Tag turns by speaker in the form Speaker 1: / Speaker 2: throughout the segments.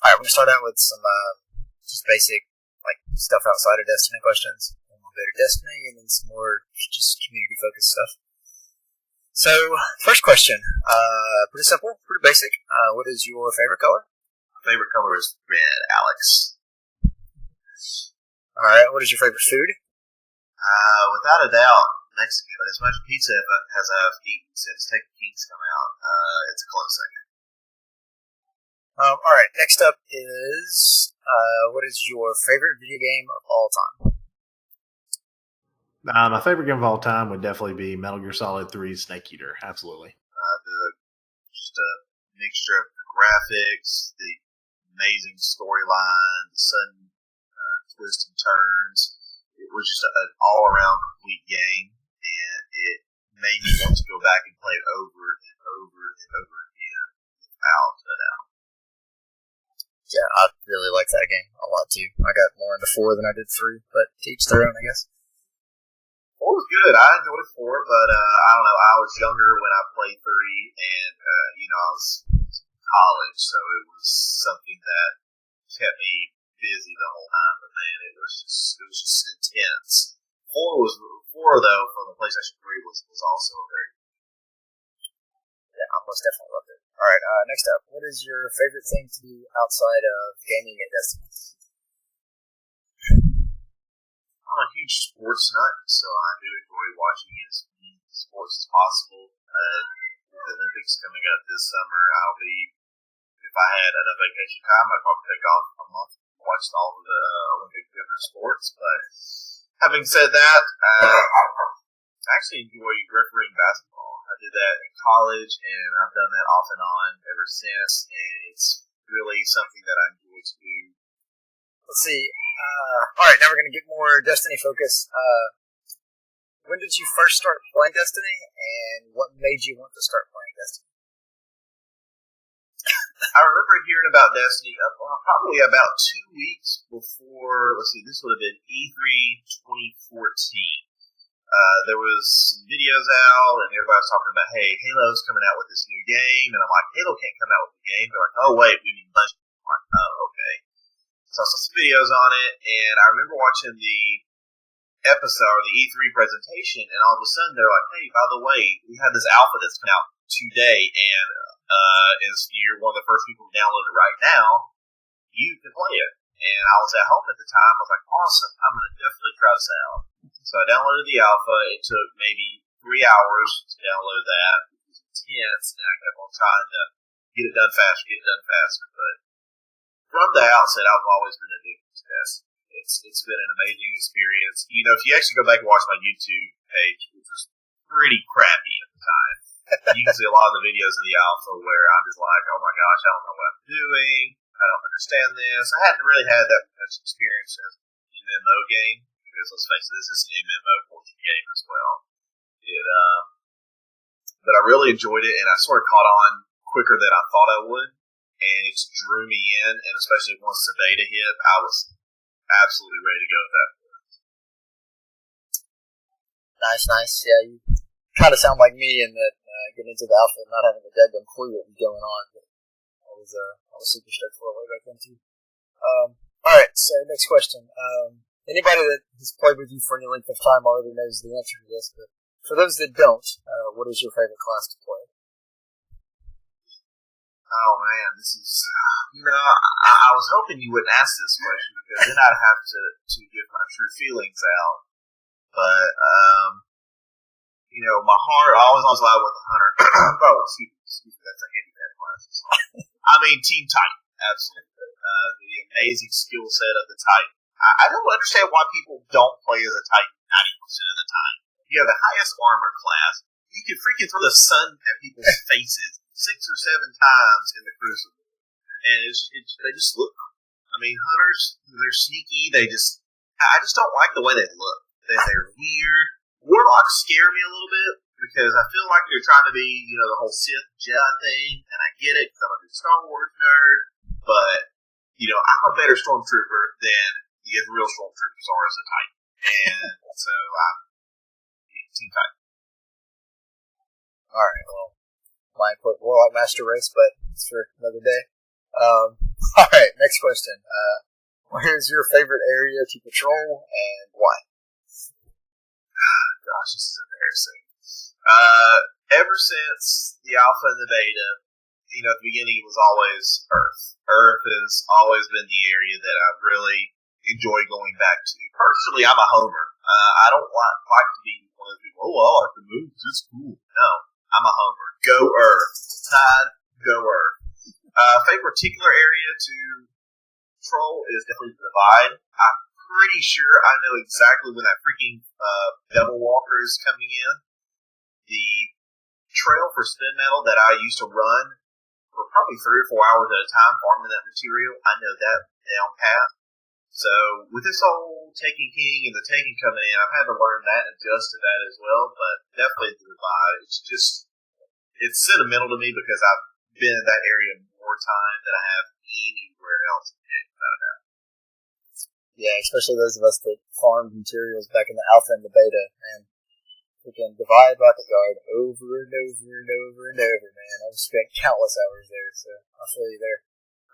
Speaker 1: All right, we're gonna start out with some just basic like stuff outside of Destiny questions. And we'll go to Destiny and then some more just community focused stuff. So, first question, pretty simple, pretty basic. What is your favorite color?
Speaker 2: My favorite color is red, Alex.
Speaker 1: All right, what is your favorite food?
Speaker 2: Without a doubt, Mexican. As much pizza as I've eaten since Taking Kings come out, it's a close second.
Speaker 1: All right, next up is what is your favorite video game of all time?
Speaker 3: My favorite game of all time would definitely be Metal Gear Solid 3 Snake Eater. Absolutely.
Speaker 2: Just a mixture of the graphics, the amazing storyline, the sudden twists and turns. It was just an all-around complete game, and it made me want to go back and play it over and over and over again without a doubt.
Speaker 1: Yeah, I really like that game a lot too. I got more into 4 than I did 3, but to each their own, I guess.
Speaker 2: 4 was good. I enjoyed 4, but I don't know. I was younger when I played 3, and I was in college, so it was something that kept me busy the whole time. But man, it was just intense. 4 though from the PlayStation 3 was also very.
Speaker 1: Yeah, I most definitely loved it. All right, next up, what is your favorite thing to do outside of gaming at Destiny?
Speaker 2: I'm a huge sports nut, so I do enjoy watching as many sports as possible. With the Olympics coming up this summer, if I had enough vacation time, I'd probably take off a month and watch all of the Olympic different sports. But having said that, I actually enjoy refereeing basketball. I did that in college, and I've done that off and on ever since, and it's really something that I enjoy to do.
Speaker 1: Let's see. All right, now we're going to get more Destiny focus. When did you first start playing Destiny, and what made you want to start playing Destiny?
Speaker 2: I remember hearing about Destiny probably about 2 weeks before, this would have been E3 2014. There was some videos out, and everybody was talking about, hey, Halo's coming out with this new game, and I'm like, Halo can't come out with a game. They're like, oh, wait, we need Bungie. I'm like, oh, okay. So I saw some videos on it, and I remember watching the episode, or the E3 presentation, and all of a sudden they're like, hey, by the way, we have this alpha that's coming out today, and if you're one of the first people to download it right now, you can play it. And I was at home at the time. I was like, awesome, I'm going to definitely try this out. So I downloaded the alpha. It took maybe 3 hours to download that. It was intense, and I kept on trying to get it done faster. But from the outset, I've always been addicted to this. It's been an amazing experience. You know, if you actually go back and watch my YouTube page, which was pretty crappy at the time, you can see a lot of the videos of the alpha where I'm just like, oh my gosh, I don't know what I'm doing. I don't understand this. I hadn't really had that much experience as an MMO game, because let's face it, this is an MMO portion game as well. But I really enjoyed it, and I sort of caught on quicker than I thought I would, and it just drew me in, and especially once the beta hit, I was absolutely ready to go with that.
Speaker 1: Nice. Yeah, you kind of sound like me in that getting into the alpha and not having a dead-gun clue what was going on. But I was super straightforward way back then too. All right, so next question. Anybody that has played with you for any length of time already knows the answer to this, but for those that don't, what is your favorite class to play?
Speaker 2: Oh man, this is, I was hoping you wouldn't ask this question, because then I'd have to give my true feelings out. But, my heart always lied with the hunter. Oh, excuse me, that's a handicap class. I mean, Team Titan, absolutely. The amazing skill set of the Titan. I don't understand why people don't play as a Titan 90% of the time. You have the highest armor class. You can freaking throw the sun at people's faces 6 or 7 times in the Crucible. And they just look, hunters, they're sneaky. I just don't like the way they look. They're weird. Warlocks scare me a little bit, because I feel like they're trying to be, the whole Sith Jedi thing, and I get it, because I'm a big Star Wars nerd, but, I'm a better Stormtrooper than the real Stormtroopers are as a Titan. And so, I'm Team Titan.
Speaker 1: Alright, well, mine put Warlock Master Race, but it's for another day. All right, next question. Where's your favorite area to patrol and why?
Speaker 2: Gosh, this is embarrassing. Ever since the alpha and the beta, at the beginning it was always Earth. Earth has always been the area that I've really enjoyed going back to. Personally, I'm a homer. I don't like to be one of those people, I like the moon, it's cool. No, I'm a homer. Go Earth. Tide, go Earth. Favorite particular area to patrol is definitely the Divide. I'm pretty sure I know exactly when that freaking Devil Walker is coming in. The trail for spin metal that I used to run for probably 3 or 4 hours at a time farming that material, I know that down pat. So with this whole Taken King and the Taken coming in, I've had to learn that and adjust to that as well, but definitely the Divide. It's sentimental to me because I've been in that area more time than I have anywhere else.
Speaker 1: Yeah, especially those of us that farmed materials back in the alpha and the beta, and freaking Divide Rocket Guard over and over and over and over, man. I've spent countless hours there, so I'll feel you there.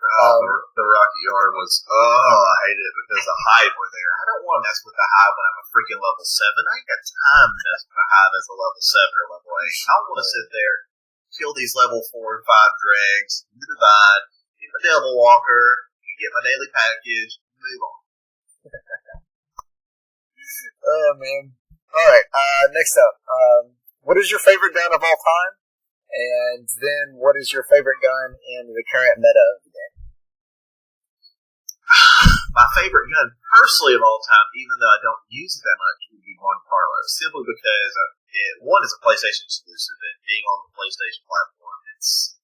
Speaker 2: The Rocket Yard was, I hated it because the Hive were there. I don't want to mess with the Hive when I'm a freaking level 7. I ain't got time to mess with the Hive as a level 7 or level 8. I want to sit there, kill these level 4 and 5 dregs, do the Divide, get my Devil Walker, get my daily package, move on.
Speaker 1: Oh, man. Alright, next up. What is your favorite gun of all time? And then what is your favorite gun in the current meta of the game?
Speaker 2: My favorite gun, personally, of all time, even though I don't use it that much, would be Monte Carlo. Simply because, one, is a PlayStation exclusive, and being on the PlayStation platform, it's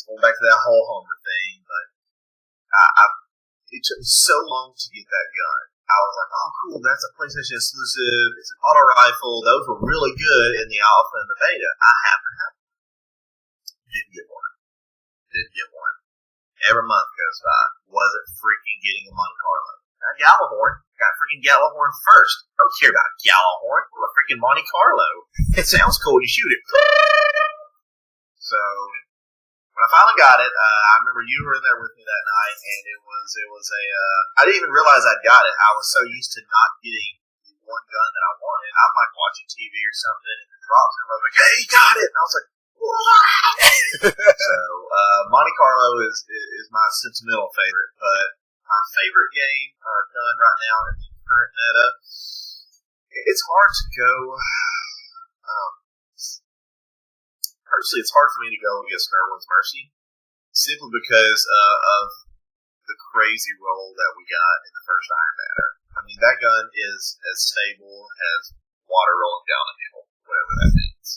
Speaker 2: going back to that whole Homer thing, but it took me so long to get that gun. I was like, oh, cool, that's a PlayStation exclusive, it's an auto rifle, those were really good in the alpha and the beta. I happen to have one. Didn't get one. Every month goes by, wasn't freaking getting a Monte Carlo. Got Gallahorn. Got freaking Gallahorn first. I don't care about Gallahorn. I'm a freaking Monte Carlo. It sounds cool when you shoot it. So, when I finally got it, I remember you were in there with me that night, and it was I didn't even realize I'd got it. I was so used to not getting the one gun that I wanted. I'm like watching TV or something, and it drops, and I was like, hey, you got it! And I was like, so Monte Carlo is my sentimental favorite, but my favorite game done right now in the current meta, it's hard to go. Personally, it's hard for me to go against Nerwin's Mercy, simply because of the crazy roll that we got in the first Iron Banner. I mean, that gun is as stable as water rolling down a hill, whatever that means.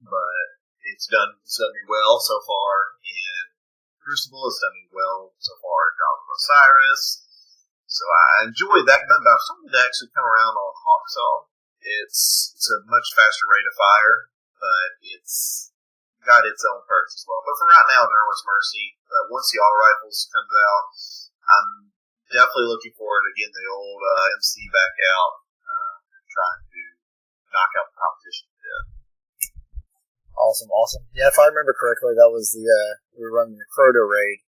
Speaker 2: But it's done me well so far in Crucible. It's done me well so far in Dawn of Osiris. So I enjoyed that gun, but I was starting to actually come around on Hawksaw. It's a much faster rate of fire, but it's got its own perks as well. But for right now, Nerwin's Mercy. But once the auto rifles comes out, I'm definitely looking forward to getting the old MC back out, trying to knock out the competition a bit.
Speaker 1: Awesome. Yeah, if I remember correctly, that was we were running the Croto raid,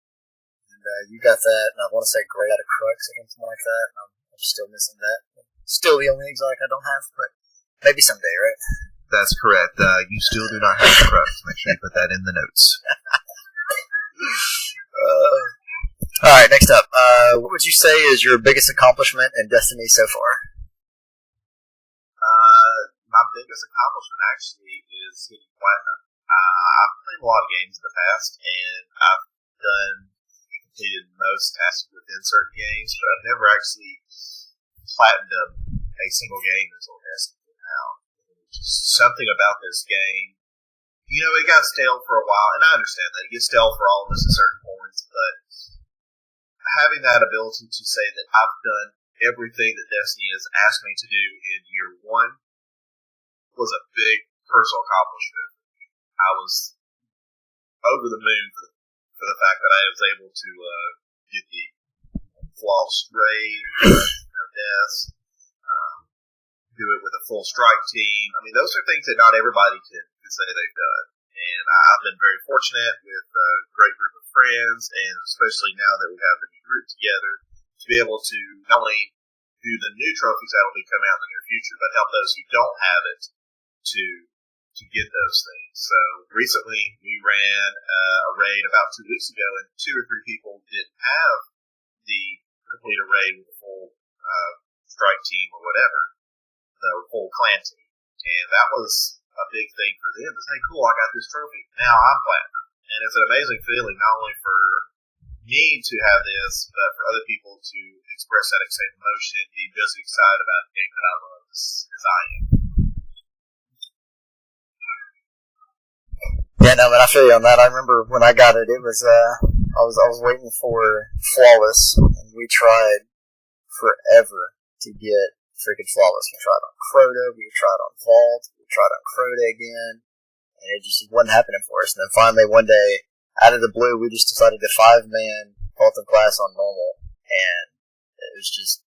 Speaker 1: and you got that, and I want to say Grey out of Crux or something like that, and I'm still missing that. Still the only exotic I don't have, but maybe someday, right?
Speaker 2: That's correct. You still do not have the Crux. Make sure you put that in the notes.
Speaker 1: Alright, next up. What would you say is your biggest accomplishment in Destiny so far?
Speaker 2: My biggest accomplishment actually is hitting Platinum. I've played a lot of games in the past, and I've completed most tasks within certain games, but I've never actually platinumed a single game until Destiny came out. Just something about this game, it got stale for a while, and I understand that. It gets stale for all of us at certain points, but having that ability to say that I've done everything that Destiny has asked me to do in year one was a big personal accomplishment. I was over the moon for the fact that I was able to get the flawless raid, no deaths, do it with a full strike team. I mean, those are things that not everybody can say they've done. And I've been very fortunate with a great group of friends, and especially now that we have the new group together, to be able to not only do the new trophies that will be coming out in the near future, but help those who don't have it to get those things. So recently we ran a raid about 2 weeks ago, and 2 or 3 people didn't have the complete raid with the full strike team or whatever, the full clan team, and that was a big thing for them. Is, hey, cool, I got this trophy. Now I'm platinum, and it's an amazing feeling not only for me to have this, but for other people to express that same emotion and be just excited about a game that I love as I am.
Speaker 1: Yeah, no, but I feel you on that. I remember when I got it, it was I was waiting for Flawless, and we tried forever to get freaking Flawless. We tried on Crota, we tried on Vault, we tried on Crota again, and it just wasn't happening for us. And then finally one day, out of the blue, we just decided to 5-man Vault of Glass on normal, and it was just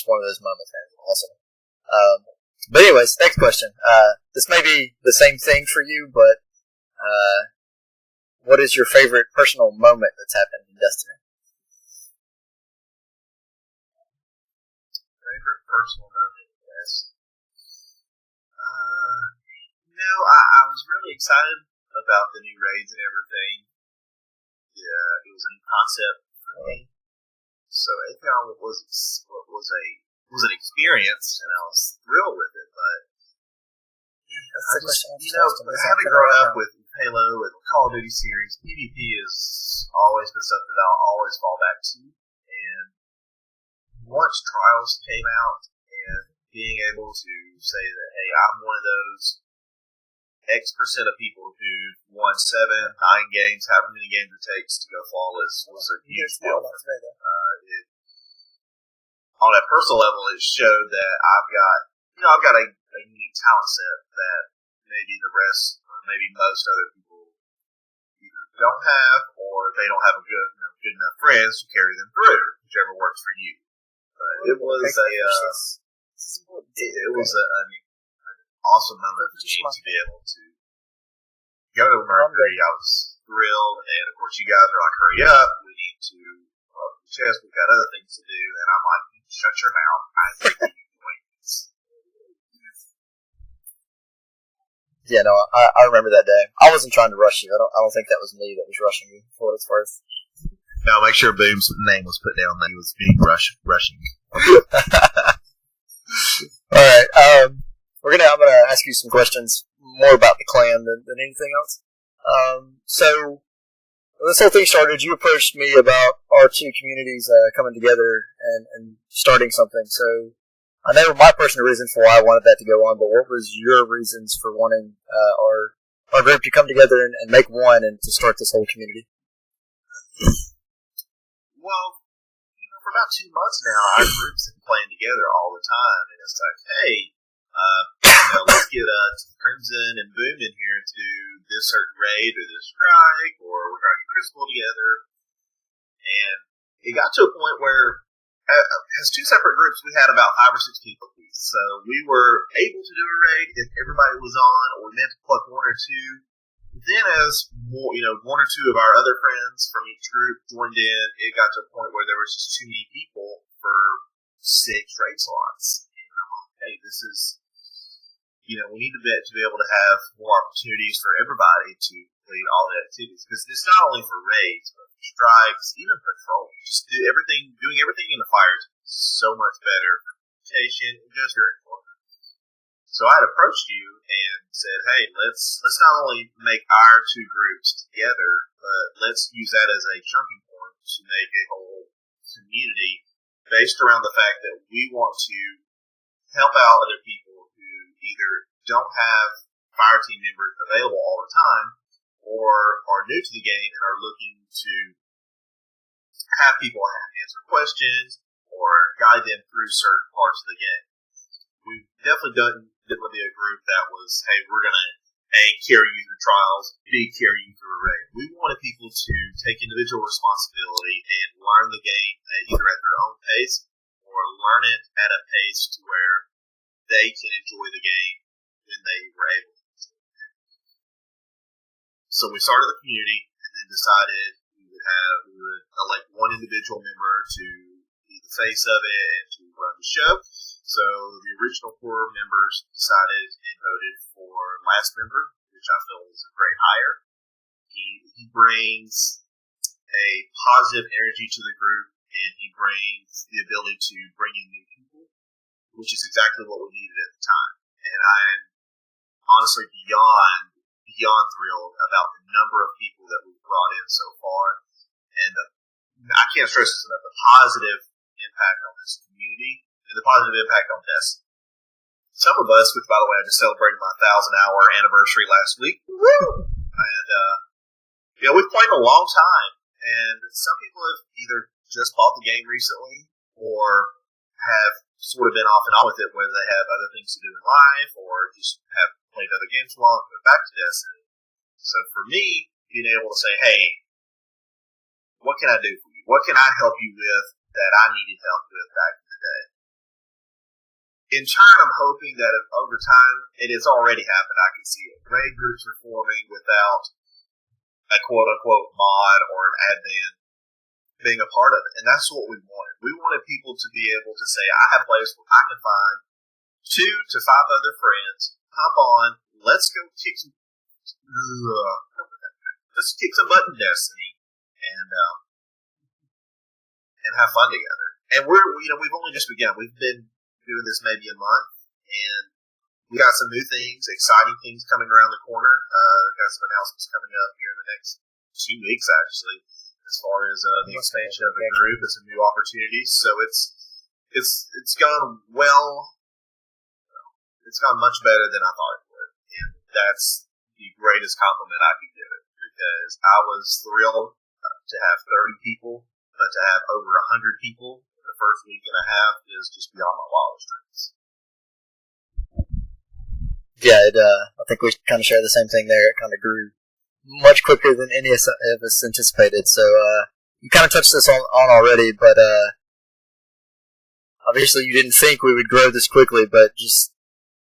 Speaker 1: one of those moments, man. It was awesome. But anyways, next question. This may be the same thing for you, but what is your favorite personal moment that's happened in Destiny?
Speaker 2: Favorite personal moment, yes. I was really excited about the new raids and everything. Yeah, it was a new concept for me. So Atheon was an experience, and I was thrilled with it. But having grown up with Halo and Call of Duty series, PvP has always been something that I'll always fall back to. And once Trials came out, and being able to say that, hey, I'm one of those X% of people who won 7, 9 games, however many games it takes to go flawless, was a huge deal. On a personal level, it showed that I've got a unique talent set that maybe the rest, or maybe most other people either don't have, or they don't have a good enough friends to carry them through, whichever works for you. But it was an awesome moment for me to be able to go to Mercury. I was thrilled, and of course you guys are like, hurry up, we need to open the chest, we've got other things to do, and I'm like, shut your mouth, I think you can wait.
Speaker 1: Yeah, no, I remember that day. I wasn't trying to rush you. I don't think that was me that was rushing you, for what it's worth.
Speaker 2: No, make sure Boom's name was put down that he was being rushing.
Speaker 1: Alright, I'm gonna ask you some questions more about the clan than anything else. So when this whole thing started, you approached me about our 2 communities coming together and starting something. So I know my personal reason for why I wanted that to go on, but what was your reasons for wanting our group to come together and make one and to start this whole community?
Speaker 2: Well, for about 2 months now, our groups have been playing together all the time, and it's like, hey, let's get Crimson and Boom in here to do this certain raid or this strike, or we're trying to get Crystal together. And it got to a point where, as 2 separate groups, we had about 5 or 6 people apiece. So we were able to do a raid if everybody was on, or we meant to pluck 1 or 2. Then as more, 1 or 2 of our other friends from each group joined in, it got to a point where there was just too many people for 6 raid slots. And I'm like, hey, this is, we need to be able to have more opportunities for everybody to complete all the activities. Because it's not only for raids, but for strikes, even patrol. Just doing everything in the fire is so much better for communication and just your employment. So I had approached you and said, hey, let's not only make our 2 groups together, but let's use that as a jumping point to make a whole community based around the fact that we want to help out other people who either don't have fire team members available all the time, or are new to the game and are looking to have people answer questions or guide them through certain parts of the game. We've definitely didn't be a group that was, hey, we're going to carry you through trials, B, carry you through a raid. We wanted people to take individual responsibility and learn the game either at their own pace or learn it at a pace to where they can enjoy the game when they were able to. So we started the community and then decided we individual member to be the face of it and to run the show. So the original core members decided and voted for last member, which I feel is a great hire. He brings a positive energy to the group, and he brings the ability to bring in new people, which is exactly what we needed at the time. And I'm honestly beyond thrilled about the number of people that we've brought in so far, and I can't stress this enough, the positive impact on this community and the positive impact on Destiny. Some of us, which by the way, I just celebrated my 1,000-hour anniversary last week, and we've played a long time, and some people have either just bought the game recently or have sort of been off and on with it, whether they have other things to do in life or just have played other games for a while and go back to Destiny. So for me, being able to say, hey, what can I do for you? What can I help you with that I needed help with back in the day? In turn, I'm hoping that over time, it has already happened. I can see it. Raid groups are forming without a quote-unquote mod or an admin being a part of it. And that's what we wanted. We wanted people to be able to say, I have a place where I can find 2 to 5 other friends, hop on, let's go kick some butt in Destiny and have fun together. And we've only just begun. We've been doing this maybe a month, and we got some new things, exciting things coming around the corner. Got some announcements coming up here in the next 2 weeks, actually, as far as the expansion of the group and some new opportunities. So it's gone well. It's gone much better than I thought it would, and that's the greatest compliment I could give it, because I was thrilled to have 30 people, but to have over 100 people in the first week and a half is just beyond my wildest dreams.
Speaker 1: Yeah, I think we kind of share the same thing there. It kind of grew much quicker than any of us anticipated. So you kind of touched this on already, but obviously you didn't think we would grow this quickly, but just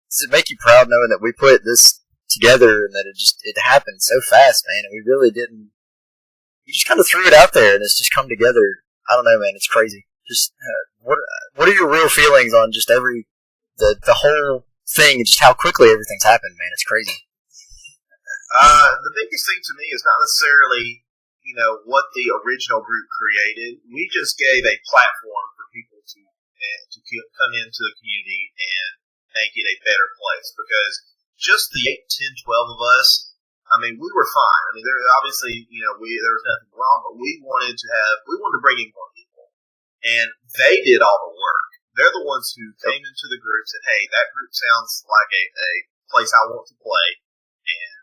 Speaker 1: does it make you proud knowing that we put this together and that it happened so fast, man, and we really didn't. You just kind of threw it out there, and it's just come together. I don't know, man. It's crazy. Just what are your real feelings on just the whole thing and just how quickly everything's happened, man? It's crazy.
Speaker 2: The biggest thing to me is not necessarily what the original group created. We just gave a platform for people to come into the community and make it a better place, because just the 8, 10, 12 of us, I mean, we were fine. I mean, there obviously, there was nothing wrong, but we wanted to bring in more people, and they did all the work. They're the ones who came into the group, said, hey, that group sounds like a place I want to play, and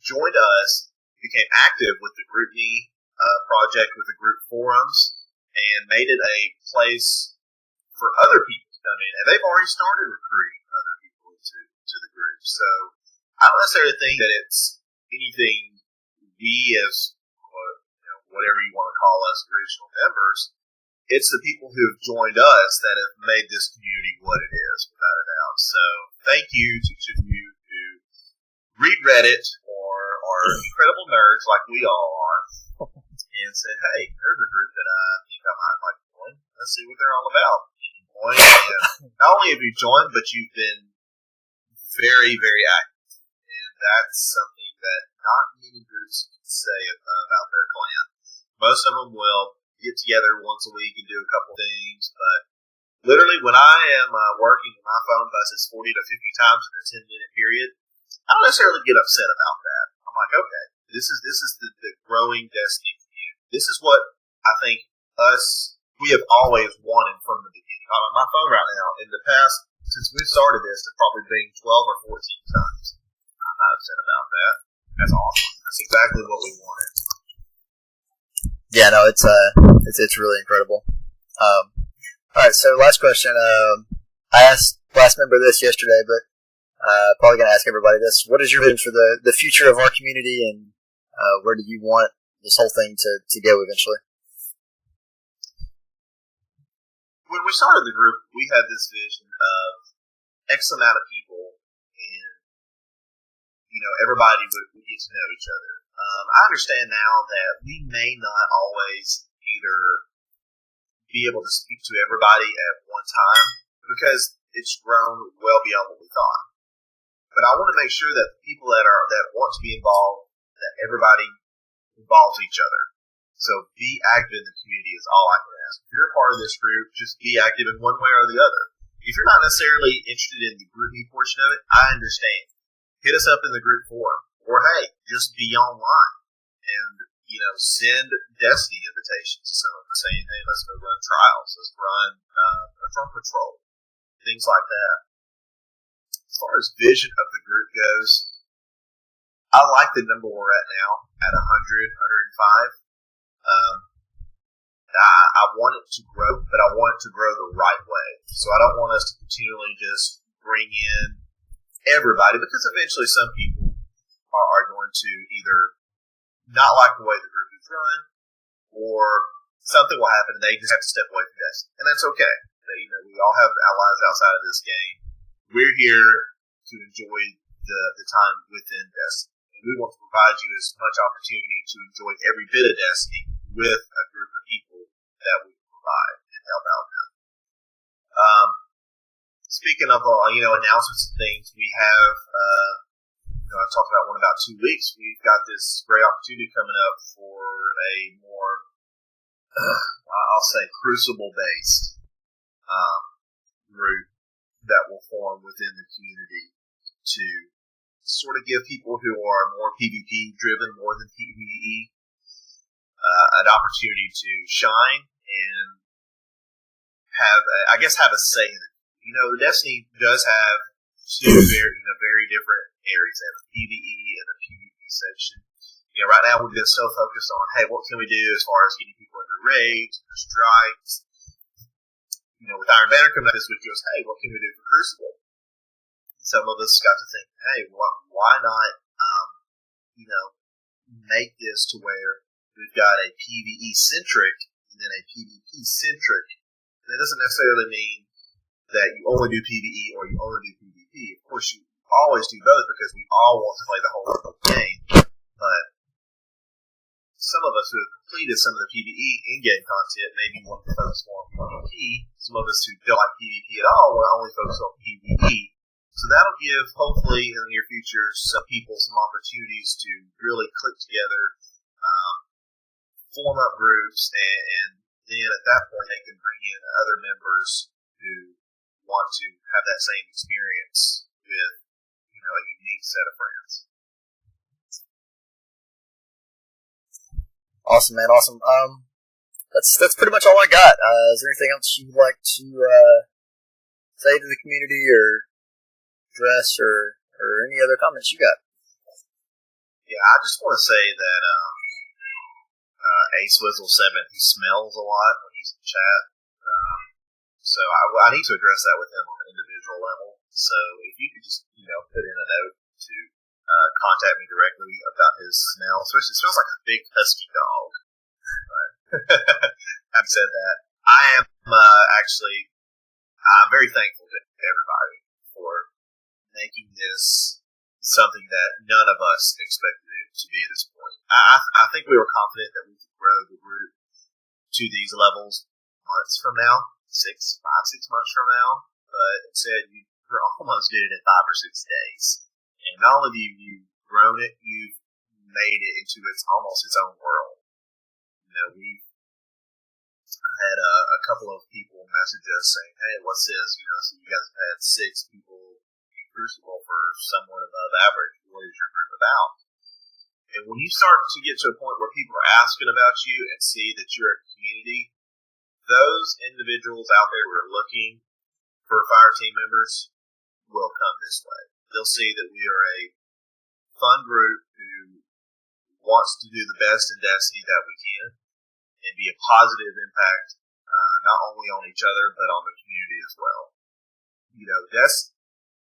Speaker 2: joined us, became active with the GroupMe project, with the group forums, and made it a place for other people to come in. And they've already started recruiting other people to the group. So I don't necessarily think that it's anything we as whatever you want to call us, original members. It's the people who have joined us that have made this community what it is, without a doubt. So thank you to each of you who read Reddit or are incredible nerds like we all are, and said, hey, there's a group that I think I might like to join. Let's see what they're all about. And not only have you joined, but you've been very, very active. And that's something that not many groups can say about their clan. Most of them will get together once a week and do a couple things, but literally when I am working and my phone buzzes 40 to 50 times in a 10-minute period, I don't necessarily get upset about that. I'm like, okay, this is the growing Destiny community. This is what I think we have always wanted from the beginning. On my phone right now, in the past, since we started this, it's probably been 12 or 14 times. I'm not upset about that. That's awesome. That's exactly what we wanted.
Speaker 1: Yeah, no, it's really incredible. All right, so last question. I asked last member this yesterday, but probably going to ask everybody this. What is your vision for the future of our community, and where do you want this whole thing to go eventually?
Speaker 2: When we started the group, we had this vision of X amount of people, and everybody would get to know each other. I understand now that we may not always either be able to speak to everybody at one time because it's grown well beyond what we thought. But I want to make sure that the people that want to be involved, that everybody involves each other. So be active in the community is all I can ask. If you're a part of this group, just be active in one way or the other. If you're not necessarily interested in the GroupMe portion of it, I understand. Hit us up in the group forum. Or, hey, just be online and, send Destiny invitations to some of us saying, hey, let's go run trials. Let's run a drum patrol. Things like that. As far as vision of the group goes, I like the number we're at now at 100, 105. I want it to grow, but I want it to grow the right way. So I don't want us to continually just bring in everybody because eventually some people are going to either not like the way the group is run or something will happen and they just have to step away from this. And that's okay. We all have allies outside of this game. We're here to enjoy the time within Destiny. And we want to provide you as much opportunity to enjoy every bit of Destiny with a group of people that we provide and help out with. Speaking of announcements and things, we have I talked about one about 2 weeks. We've got this great opportunity coming up for a more I'll say crucible based group that will form within the community to sort of give people who are more PvP driven more than PvE an opportunity to shine and have a say in it. Destiny does have two very different areas. They have a PvE and a PvP section. Right now we've been so focused on, hey, what can we do as far as getting people under raids, or strikes. With Iron Banner coming up this week, goes, hey, what can we do for Crucible? Some of us got to think, hey, why not, make this to where we've got a PvE centric and then a PvP centric. That doesn't necessarily mean that you only do PvE or you only do PvP. Of course, you always do both because we all want to play the whole game. But some of us who have completed some of the PvE in-game content maybe want to focus more on PvP. Some of us who don't like PvP at all will only focus on PvE. So that'll give, hopefully, in the near future, some people some opportunities to really click together, form up groups, and then at that point they can bring in other members who want to have that same experience with, a unique set of friends.
Speaker 1: Awesome, man. Awesome. That's pretty much all I got. Is there anything else you'd like to say to the community or address or any other comments you got?
Speaker 2: Yeah, I just want to say that AceWizzle7, he smells a lot when he's in chat. So I need to address that with him on an individual level. So if you could just, put in a note to contact me directly about his smell, especially it smells like a big husky dog. But having said that, I'm very thankful to everybody for making this something that none of us expected it to be at this point. I think we were confident that we could grow the group to these levels months from now, 5-6 months from now, but instead you almost did it in 5 or 6 days. And not only have you grown it, you've made it into almost its own world. We've had a couple of people message us saying, hey, what's this? So you guys have had 6 people in Crucible for somewhat above average. What is your group about? And when you start to get to a point where people are asking about you and see that you're a community, those individuals out there who are looking for fire team members will come this way. They'll see that we are a fun group who wants to do the best in Destiny that we can and be a positive impact not only on each other but on the community as well.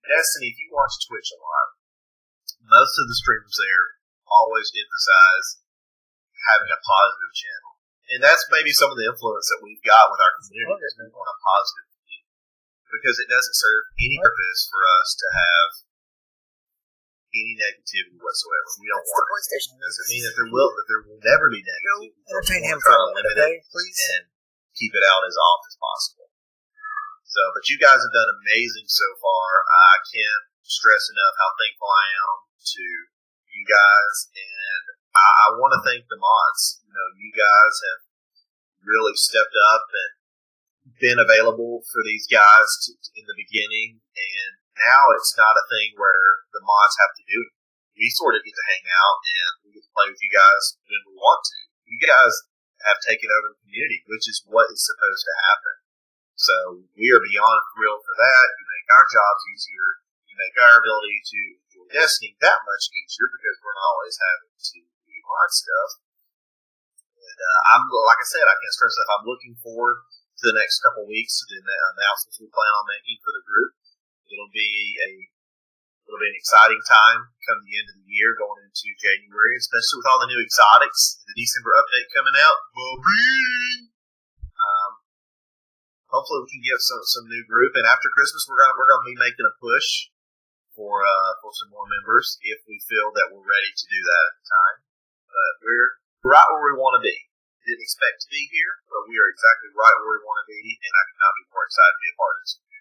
Speaker 2: Destiny, if you watch Twitch a lot, most of the streamers there always emphasize having a positive channel. And that's maybe some of the influence that we've got with our community is we want a positive community. Because it doesn't serve any purpose for us to have any negativity whatsoever. We don't want it. It doesn't mean that there will never be negativity.
Speaker 1: Entertain him for a minute, okay, please.
Speaker 2: And keep it out as off as possible. So, but you guys have done amazing so far. I can't stress enough how thankful I am to you guys, and I want to thank the mods. You know, you guys have really stepped up and been available for these guys in the beginning, and now it's not a thing where the mods have to do it. We sort of get to hang out and we get to play with you guys when we want to. You guys have taken over the community, which is what is supposed to happen. So we are beyond thrilled for that. You make our jobs easier. You make our ability to enjoy Destiny that much easier because we're not always having to do mod stuff. And I'm, like I said, I can't stress enough. I'm looking forward to the next couple of weeks to the announcements we plan on making for the group. It'll be an exciting time come the end of the year, going into January, especially with all the new exotics, the December update coming out. Hopefully we can get some new group, and after Christmas we're gonna be making a push for some more members if we feel that we're ready to do that at the time. But we're right where we want to be. Didn't expect to be here, but we are exactly right where we want to be, and I could not be more excited to be a part of this community.